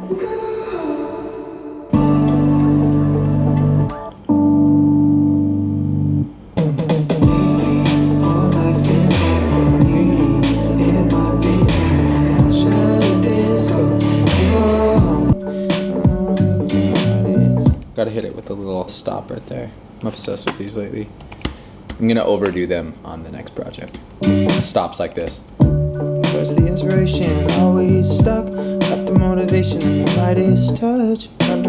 Gotta hit it with a little stop right there. I'm obsessed with these lately. I'm gonna overdo them on the next project. Stops like this. Where's the inspiration? Always stuck. Got the motivation and the lightest touch. I'm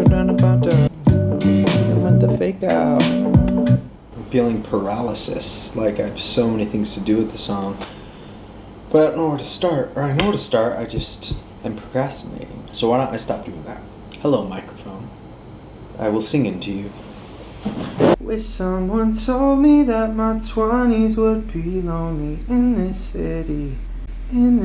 the fake out. I'm feeling paralysis. Like I have so many things to do with the song, but I don't know where to start. Or I know where to start. I'm procrastinating. So why don't I stop doing that? Hello, microphone. I will sing into you. Wish someone told me that my 20s would be lonely in this city. And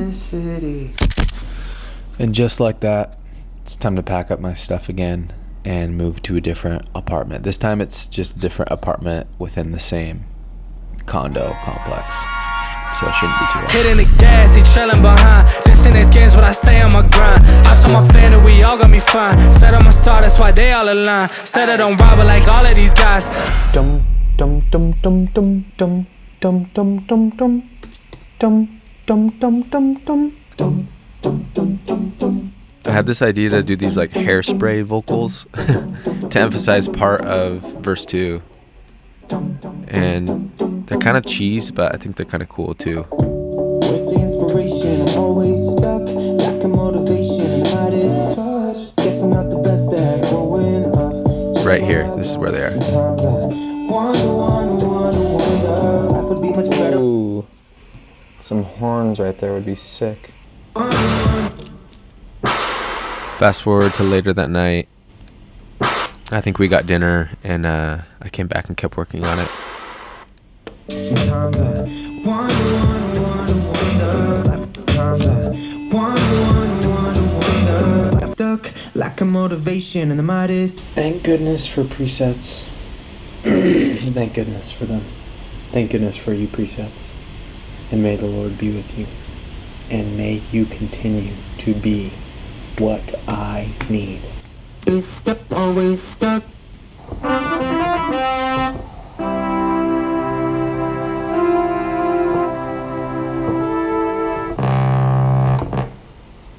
just like that, it's time to pack up my stuff again and move to a different apartment. This time it's just a different apartment within the same condo complex. So it shouldn't be too hard. Hitting the gas, he trailing behind. This in his games, but I stay on my grind. I told my family we all got me fine. Said I'm a star, that's why they all align. Said I don't rob it like all of these guys. Dum dum dum dum dum dum dum dum dum dum dum dum dum dum dum dum dum dum dum. I had this idea to do these like hairspray vocals to emphasize part of verse 2. And they're kind of cheese, but I think they're kind of cool too. Where's the inspiration? I'm always stuck. Lack of motivation and hardest touch. Guess I'm not the best at growing up. Right here, this is where they are. Ooh, some horns right there would be sick. Fast forward to later that night. I think we got dinner, and I came back and kept working on it. Sometimes I wonder. Stuck, lack of motivation, and the modest. Thank goodness for presets. Thank goodness for them. Thank goodness for you, presets. And may the Lord be with you. And may you continue to be what I need. Is stuck, always stuck.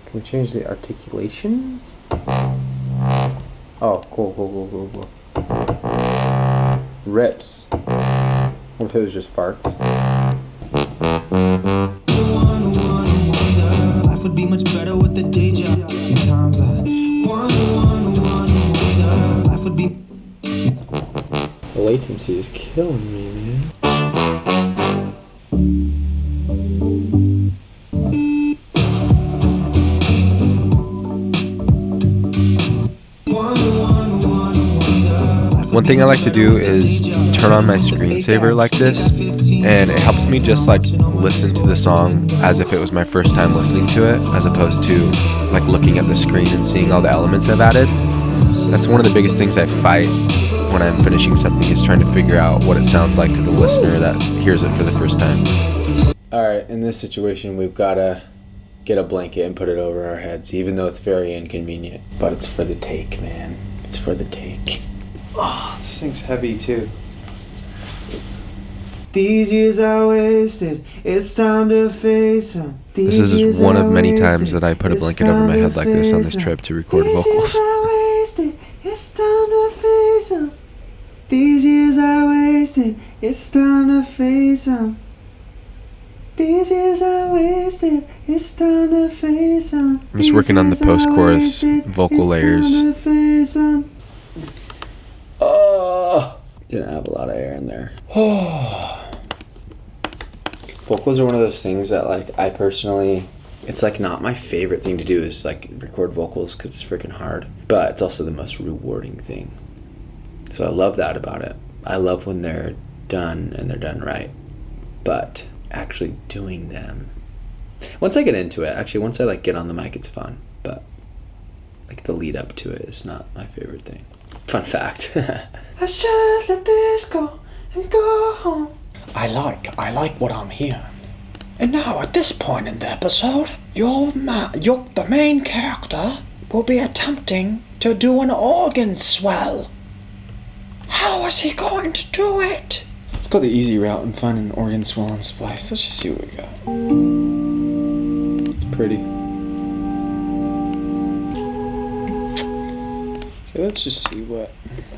Can we change the articulation? Oh, cool. Rips. What if it was just farts? Life would be much better with the day job. Sometimes I wonder. Life would be. The latency is killing me, man. One thing I like to do is turn on my screensaver like this, and it helps me just like listen to the song as if it was my first time listening to it, as opposed to like looking at the screen and seeing all the elements I've added. That's one of the biggest things I fight when I'm finishing something, is trying to figure out what it sounds like to the listener that hears it for the first time. Alright, in this situation we've got to get a blanket and put it over our heads, even though it's very inconvenient. But it's for the take, man. It's for the take. Oh, this thing's heavy too. These years I wasted, it's time to face them. This is one of many times that I put a blanket over my head like this on this trip to record vocals. It's time to face them. These years I wasted, it's time to face them. These years I wasted, it's time to face them. I'm just working on the post-chorus vocal layers. Oh, didn't have a lot of air in there. Vocals are one of those things that, like, I personally, it's like not my favorite thing to do is like record vocals because it's freaking hard, but it's also the most rewarding thing. So I love that about it. I love when they're done and they're done right, but actually doing them, once I get into it, actually once I like get on the mic, it's fun, but like the lead up to it is not my favorite thing. Fun fact. I should let this go and go home. I like what I'm hearing. And now at this point in the episode, the main character will be attempting to do an organ swell. How is he going to do it? Let's go the easy route and find an organ swell and splice. Let's just see what we got. It's pretty. Okay, let's just see what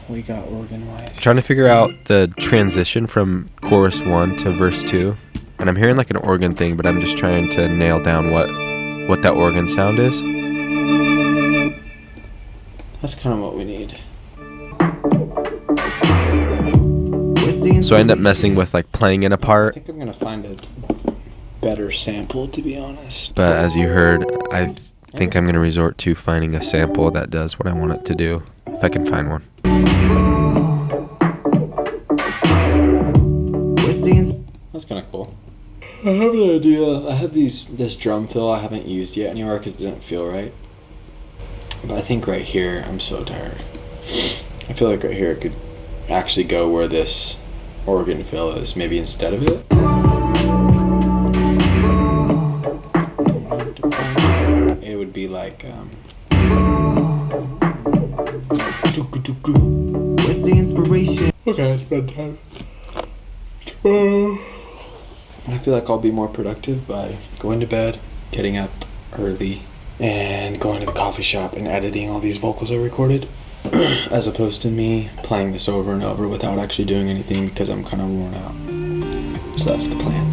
we got organ-wise. Trying to figure out the transition from chorus 1 to verse 2. And I'm hearing like an organ thing, but I'm just trying to nail down what that organ sound is. That's kind of what we need. So I end up messing with like playing in a I part. think I'm gonna find a better sample, to be honest. But as you heard, I think I'm going to resort to finding a sample that does what I want it to do, if I can find one. That's kind of cool. I have an idea. I have this drum fill I haven't used yet anywhere because it didn't feel right. But I think right here, I'm so tired. I feel like right here it could actually go where this organ fill is, maybe instead of it. It would be like What's the inspiration? okay, it's bedtime. Tomorrow. I feel like I'll be more productive by going to bed, getting up early, and going to the coffee shop and editing all these vocals I recorded, as opposed to me playing this over and over without actually doing anything because I'm kind of worn out. So that's the plan.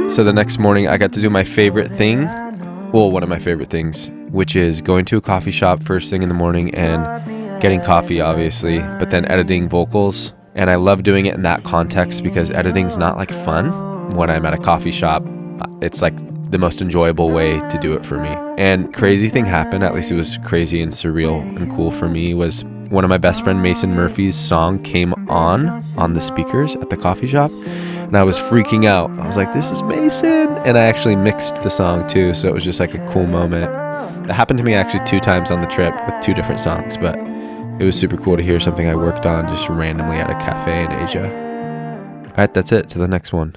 So the next morning, I got to do my favorite thing. Well, one of my favorite things, which is going to a coffee shop first thing in the morning and getting coffee, obviously, but then editing vocals. And I love doing it in that context because editing's not like fun. When I'm at a coffee shop, it's like the most enjoyable way to do it for me. And crazy thing happened, at least it was crazy and surreal and cool for me, was one of my best friend Mason Murphy's song came on the speakers at the coffee shop. And I was freaking out. I was like, this is Mason. And I actually mixed the song too. So it was just like a cool moment. It happened to me actually 2 times on the trip with 2 different songs, but it was super cool to hear something I worked on just randomly at a cafe in Asia. All right, that's it. To the next one.